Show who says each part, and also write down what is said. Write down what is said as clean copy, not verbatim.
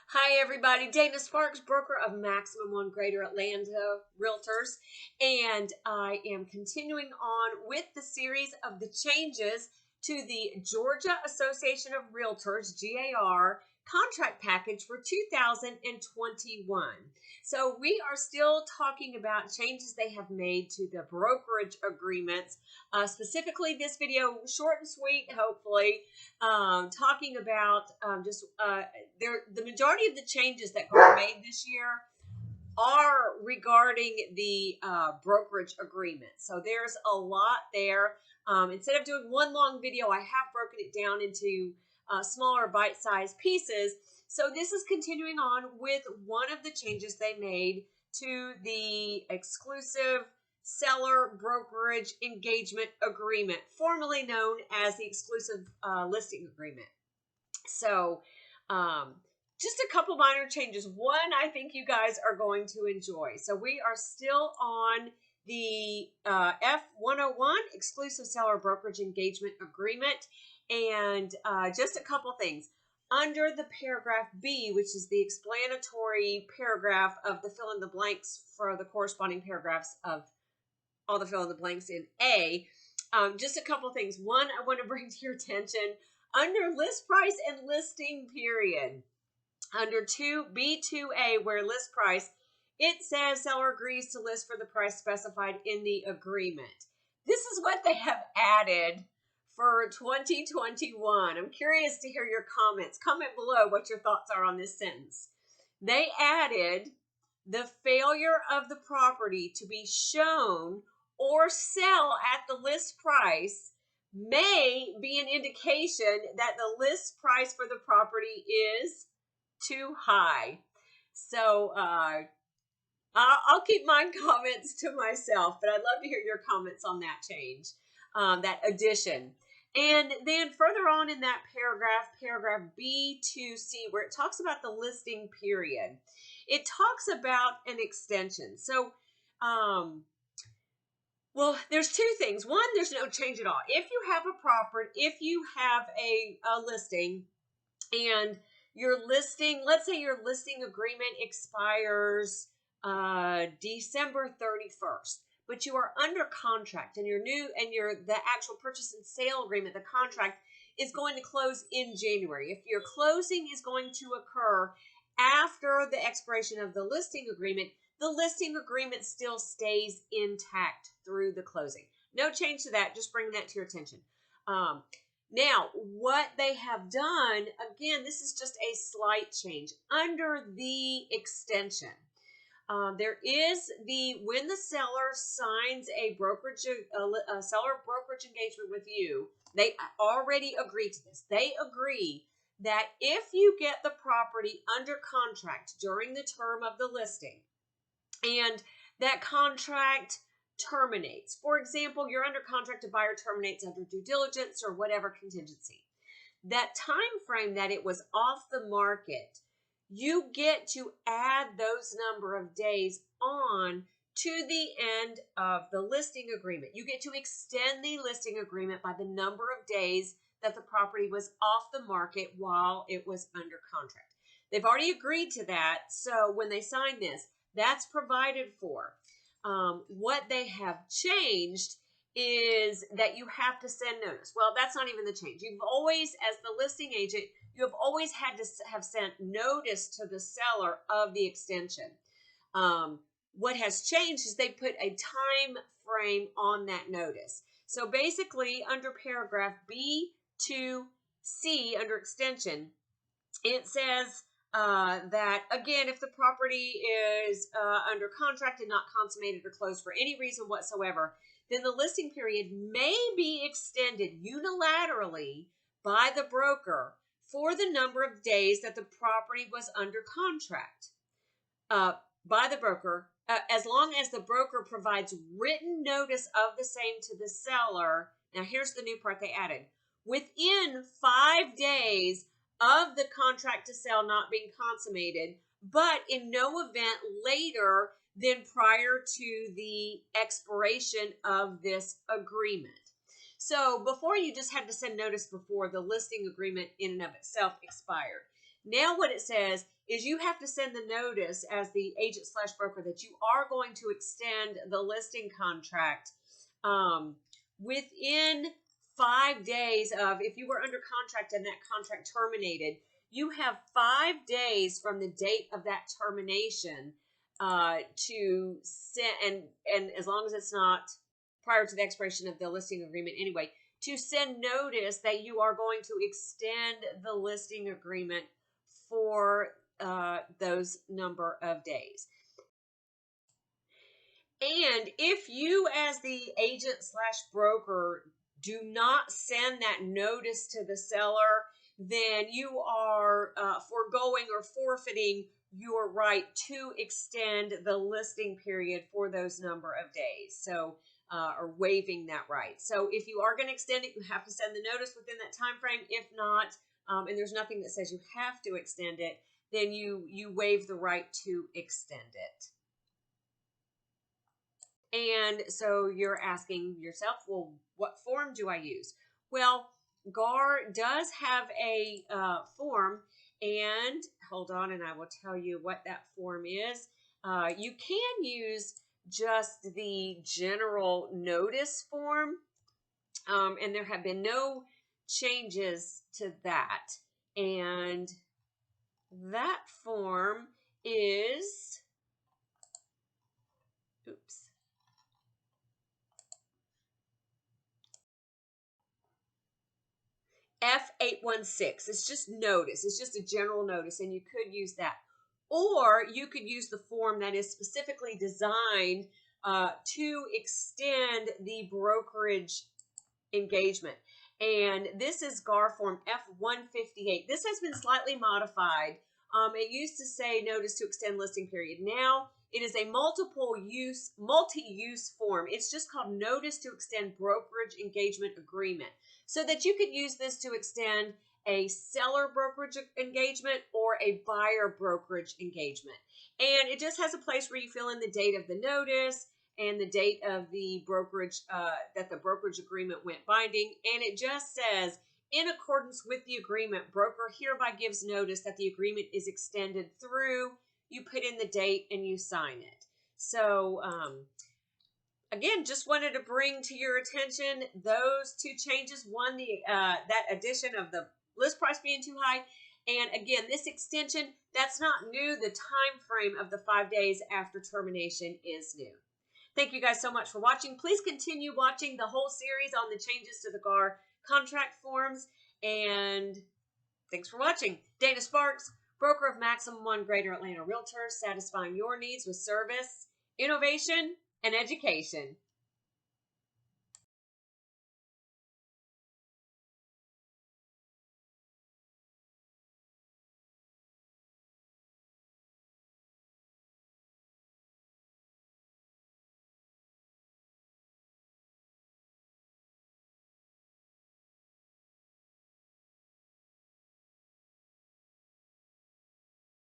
Speaker 1: Hi, everybody. Dana Sparks, broker of Maximum One Greater Atlanta Realtors. And I am continuing on with the series of the changes to the Georgia Association of Realtors, GAR, contract package for 2021. So we are still talking about changes they have made to the brokerage agreements. Specifically, this video, short and sweet, hopefully, talking about the majority of the changes that were made this year are regarding the brokerage agreement. So there's a lot there. Instead of doing one long video, I have broken it down into smaller bite-sized pieces. So this is continuing on with one of the changes they made to the exclusive seller brokerage engagement agreement, formerly known as the exclusive listing agreement. So just a couple minor changes. One, I think you guys are going to enjoy. So we are still on the F101 exclusive seller brokerage engagement agreement. And just a couple things. Under the paragraph B, which is the explanatory paragraph of the fill in the blanks for the corresponding paragraphs of all the fill in the blanks in A, just a couple things. One, I want to bring to your attention under list price and listing period. Under B2A, where list price, it says seller agrees to list for the price specified in the agreement. This is what they have added for 2021. I'm curious to hear your comments. Comment below what your thoughts are on this sentence. They added the failure of the property to be shown or sell at the list price may be an indication that the list price for the property is too high. So I'll keep my comments to myself, but I'd love to hear your comments on that change, that addition. And then further on in that paragraph B2C, where it talks about the listing period, it talks about an extension. So, well, there's two things. One, there's no change at all. If you have a property, if you have a listing and your listing, let's say your listing agreement expires December 31st, but you are under contract and the actual purchase and sale agreement, the contract is going to close in January. If your closing is going to occur after the expiration of the listing agreement still stays intact through the closing. No change to that, just bring that to your attention. Now, what they have done, again, this is just a slight change. Under the extension, there is when the seller signs a seller brokerage engagement with you, they already agree to this. They agree that if you get the property under contract during the term of the listing and that contract terminates, for example, you're under contract, a buyer terminates under due diligence or whatever contingency, that time frame that it was off the market, you get to add those number of days on to the end of the listing agreement. You get to extend the listing agreement by the number of days that the property was off the market while it was under contract. They've already agreed to that, so when they sign this, that's provided for. What they have changed is that you have to send notice. Well, that's not even the change. You've always, as the listing agent, you have always had to have sent notice to the seller of the extension. What has changed is they put a time frame on that notice. So basically, under paragraph B2C, under extension, it says that, again, if the property is under contract and not consummated or closed for any reason whatsoever, then the listing period may be extended unilaterally by the broker for the number of days that the property was under contract by the broker, as long as the broker provides written notice of the same to the seller. Now, here's the new part they added. Within 5 days of the contract to sell not being consummated, but in no event later than prior to the expiration of this agreement. So before, you just had to send notice before the listing agreement in and of itself expired. Now what it says is you have to send the notice as the agent / broker that you are going to extend the listing contract within 5 days of, if you were under contract and that contract terminated, you have 5 days from the date of that termination to send, and as long as it's not prior to the expiration of the listing agreement anyway, to send notice that you are going to extend the listing agreement for those number of days. And if you as the agent / broker do not send that notice to the seller, then you are foregoing or forfeiting your right to extend the listing period for those number of days. So, or waiving that right. So if you are going to extend it, you have to send the notice within that time frame. If not, and there's nothing that says you have to extend it, then you waive the right to extend it. And so you're asking yourself, well, what form do I use? Well, GAR does have a form, and hold on, and I will tell you what that form is. You can use just the general notice form, and there have been no changes to that. And that form is, oops. F816. It's just notice. It's just a general notice, and you could use that. Or you could use the form that is specifically designed to extend the brokerage engagement. And this is GAR form F158. This has been slightly modified. It used to say notice to extend listing period. Now it is a multi-use form. It's just called notice to extend brokerage engagement agreement, so that you could use this to extend a seller brokerage engagement or a buyer brokerage engagement. And it just has a place where you fill in the date of the notice and the date of the brokerage, that the brokerage agreement went binding. And it just says, in accordance with the agreement, broker hereby gives notice that the agreement is extended through, you put in the date and you sign it. So, again, just wanted to bring to your attention those two changes. One, that addition of the list price being too high. And again, this extension, that's not new. The time frame of the 5 days after termination is new. Thank you guys so much for watching. Please continue watching the whole series on the changes to the GAR contract forms. And thanks for watching. Dana Sparks, broker of Maximum 1 Greater Atlanta Realtors, satisfying your needs with service, innovation, and education.